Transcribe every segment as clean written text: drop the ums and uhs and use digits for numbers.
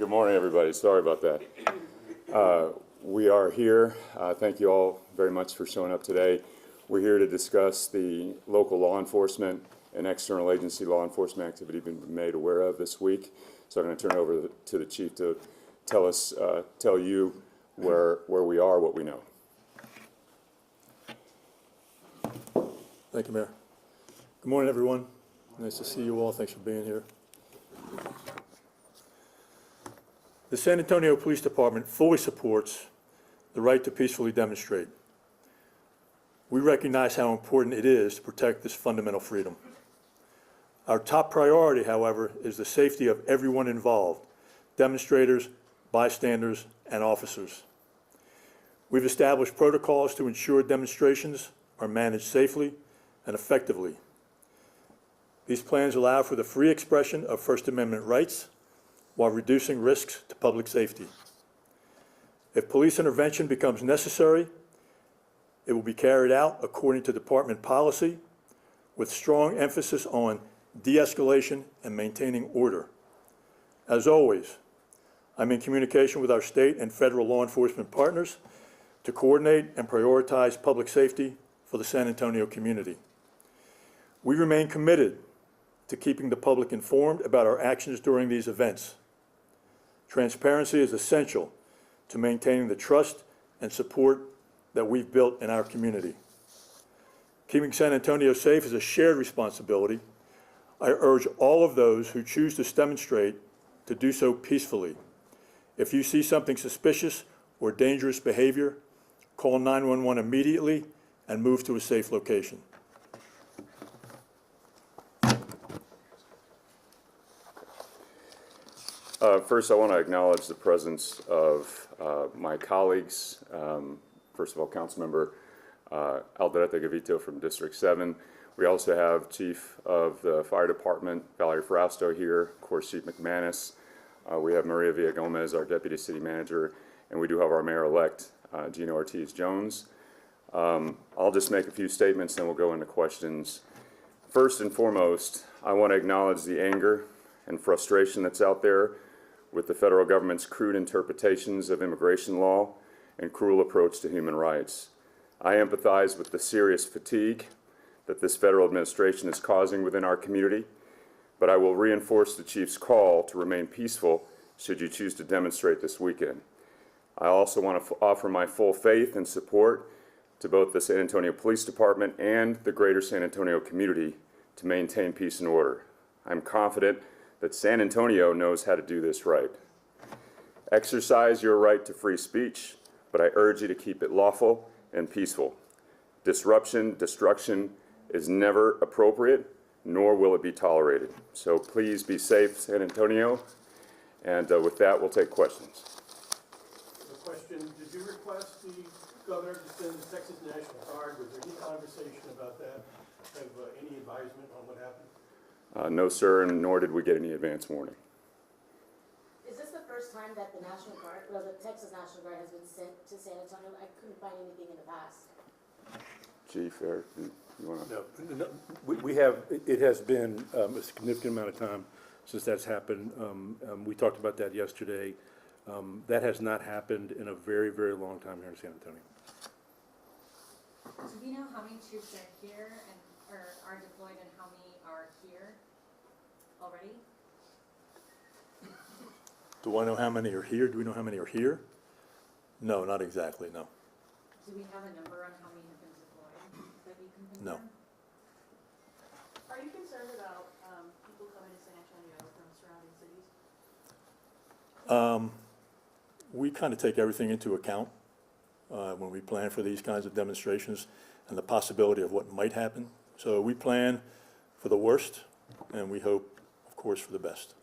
Good morning, everybody. Sorry about that. We are here. Thank you all very much for showing up today. We're here to discuss the local law enforcement and external agency law enforcement activity we've been made aware of this week. So I'm going to turn it over to the chief to tell you where we are, what we know. Thank you, Mayor. Good morning, everyone. Nice to see you all. Thanks for being here. The San Antonio Police Department fully supports the right to peacefully demonstrate. We recognize how important it is to protect this fundamental freedom. Our top priority, however, is the safety of everyone involved, demonstrators, bystanders, and officers. We've established protocols to ensure demonstrations are managed safely and effectively. These plans allow for the free expression of First Amendment rights while reducing risks to public safety. If police intervention becomes necessary, it will be carried out according to department policy with strong emphasis on de-escalation and maintaining order. As always, I'm in communication with our state and federal law enforcement partners to coordinate and prioritize public safety for the San Antonio community. We remain committed to keeping the public informed about our actions during these events. Transparency is essential to maintaining the trust and support that we've built in our community. Keeping San Antonio safe is a shared responsibility. I urge all of those who choose to demonstrate to do so peacefully. If you see something suspicious or dangerous behavior, call 911 immediately and move to a safe location. First, I want to acknowledge the presence of my colleagues. First of all, Councilmember Alderete Gavito from District 7. We also have Chief of the Fire Department, Valerie Frausto here, of course, Chief McManus. We have Maria Villagomez, our Deputy City Manager, and we do have our Mayor-elect, Gino Ortiz-Jones. I'll just make a few statements, then we'll go into questions. First and foremost, I want to acknowledge the anger and frustration that's out there with the federal government's crude interpretations of immigration law and cruel approach to human rights. I empathize with the serious fatigue that this federal administration is causing within our community, but I will reinforce the Chief's call to remain peaceful should you choose to demonstrate this weekend. I also want to offer my full faith and support to both the San Antonio Police Department and the greater San Antonio community to maintain peace and order. I'm confident that San Antonio knows how to do this right. Exercise your right to free speech, but I urge you to keep it lawful and peaceful. Disruption, destruction is never appropriate, nor will it be tolerated. So please be safe, San Antonio. And with that, we'll take questions. A question, did you request the governor to send the Texas National Guard? Was there any conversation about that? Have any advisement on what happened? No, sir, and nor did we get any advance warning. Is this the first time that the National Guard, well, the Texas National Guard has been sent to San Antonio? I couldn't find anything in the past. Chief, Eric, you want to? No, we have, it has been a significant amount of time since that's happened. We talked about that yesterday. That has not happened in a very, very long time here in San Antonio. Do we know how many troops are here and are deployed and how many are here already? Do I know how many are here? Do we know how many are here? No, not exactly, no. Do we have a number on how many have been deployed that we can confirm? No. Are you concerned about people coming to San Antonio from surrounding cities? We kind of take everything into account when we plan for these kinds of demonstrations and the possibility of what might happen. So we plan for the worst, and we hope, of course, for the best.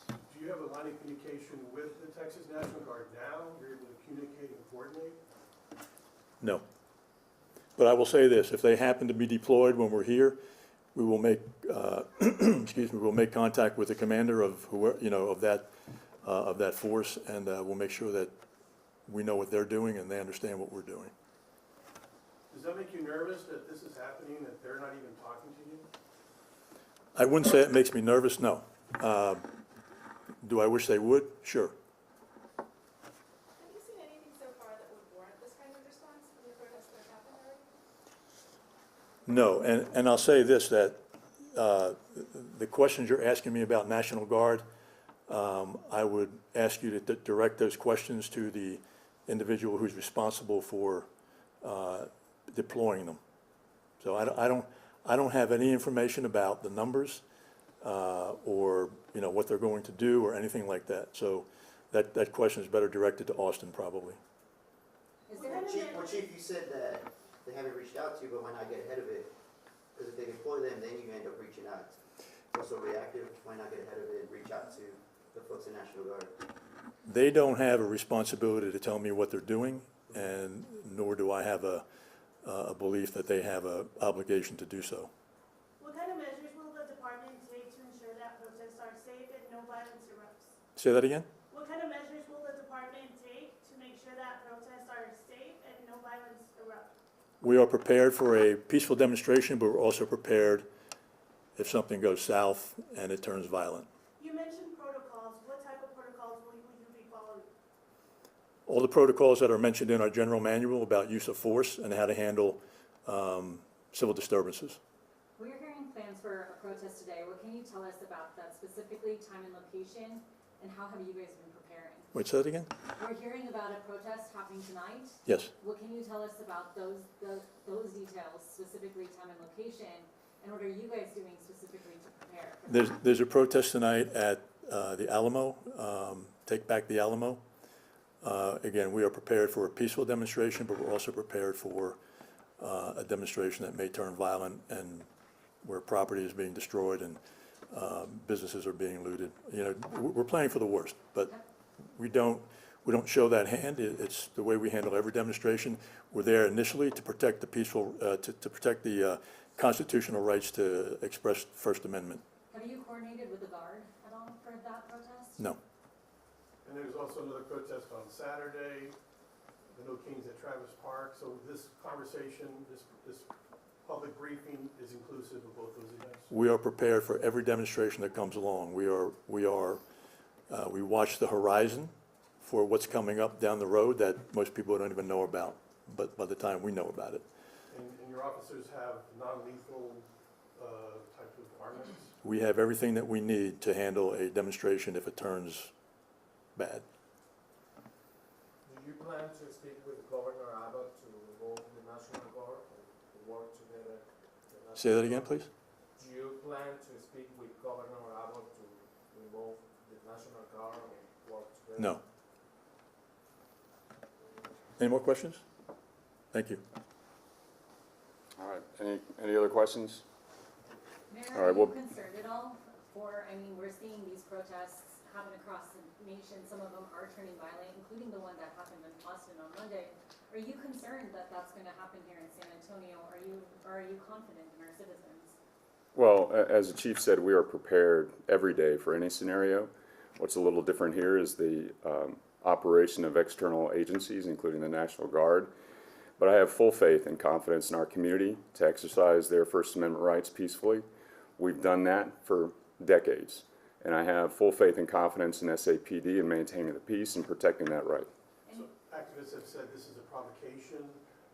Do you have a line of communication with the Texas National Guard now? You're able to communicate and coordinate? No. But I will say this, if they happen to be deployed when we're here, we will make, excuse me, we'll make contact with the commander of whoever, of that force, and we'll make sure that we know what they're doing and they understand what we're doing. Does that make you nervous that this is happening, that they're not even talking to you? I wouldn't say it makes me nervous, no. Do I wish they would? Sure. Have you seen anything so far that would warrant this kind of response from the protests that have happened already? No, and I'll say this, that the questions you're asking me about National Guard, I would ask you to direct those questions to the individual who's responsible for deploying them. So I don't have any information about the numbers or what they're going to do or anything like that. So that question is better directed to Austin probably. Is there Well, Chief, you said that they haven't reached out to you, but why not get ahead of it? Because if they deploy them, then you end up reaching out. It's also reactive. Why not get ahead of it and reach out to the folks in National Guard? They don't have a responsibility to tell me what they're doing, and nor do I have a belief that they have an obligation to do so. What kind of measures will the department take to ensure that protests are safe and no violence erupts? Say that again? What kind of measures will the department take to make sure that protests are safe and no violence erupts? We are prepared for a peaceful demonstration, but we're also prepared if something goes south and it turns violent. You mentioned protocols. What type of protocols will you be following? All the protocols that are mentioned in our general manual about use of force and how to handle civil disturbances. We're hearing plans for a protest today. What can you tell us about that specifically, time and location, and how have you guys been preparing? Wait, say that again? We're hearing about a protest happening tonight. Yes. What can you tell us about those details, specifically time and location, and what are you guys doing specifically to prepare? There's a protest tonight at the Alamo, Take Back the Alamo. Again, we are prepared for a peaceful demonstration, but we're also prepared for a demonstration that may turn violent and where property is being destroyed and businesses are being looted. We're planning for the worst, but we don't show that hand. It's the way we handle every demonstration. We're there initially to protect the peaceful, to protect the constitutional rights to express First Amendment. Have you coordinated with the Guard at all for that protest? No. And there's also another protest on Saturday, the No Kings at Travis Park. So this conversation, this public briefing is inclusive of both those events? We are prepared for every demonstration that comes along. We watch the horizon for what's coming up down the road that most people don't even know about, but by the time we know about it. And your officers have non-lethal type of armaments? We have everything that we need to handle a demonstration if it turns bad. Do you plan to speak with Governor Abbott to involve the National Guard and to work together? Say that again, please? Do you plan to speak with Governor Abbott to involve the National Guard and work together? No. Any more questions? Thank you. All right, any other questions? Mayor, All right, are you well- concerned at all we're seeing these protests happen across the nation. Some of them are turning violent, including the one that happened in Austin on Monday. Are you concerned that that's going to happen here in San Antonio? Are you confident in our citizens? Well, as the chief said, we are prepared every day for any scenario. What's a little different here is the operation of external agencies, including the National Guard. But I have full faith and confidence in our community to exercise their First Amendment rights peacefully. We've done that for decades. And I have full faith and confidence in SAPD in maintaining the peace and protecting that right. So activists have said this is a provocation.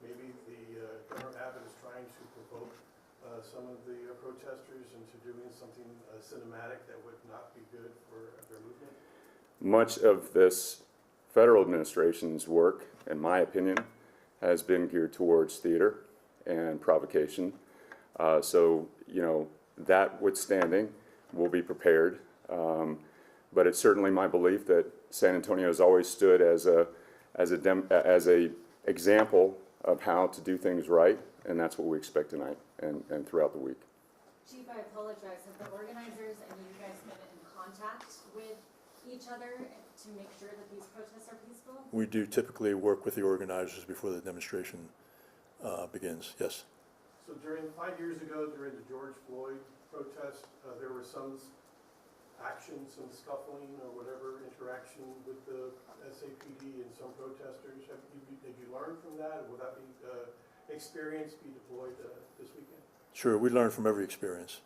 Maybe the Governor Abbott is trying to provoke some of the protesters into doing something cinematic that would not be good for their movement. Much of this federal administration's work, in my opinion, has been geared towards theater and provocation. So, that witstanding, we'll be prepared. But it's certainly my belief that San Antonio has always stood as a example of how to do things right, and that's what we expect tonight and throughout the week. Chief, I apologize. Have the organizers and you guys been in contact with each other to make sure that these protests are peaceful? We do typically work with the organizers before the demonstration begins, yes. So 5 years ago, during the George Floyd protest, there were some action, some scuffling or whatever interaction with the SAPD and some protesters. Did you learn from that? Will that be experience be deployed this weekend? Sure, we learn from every experience.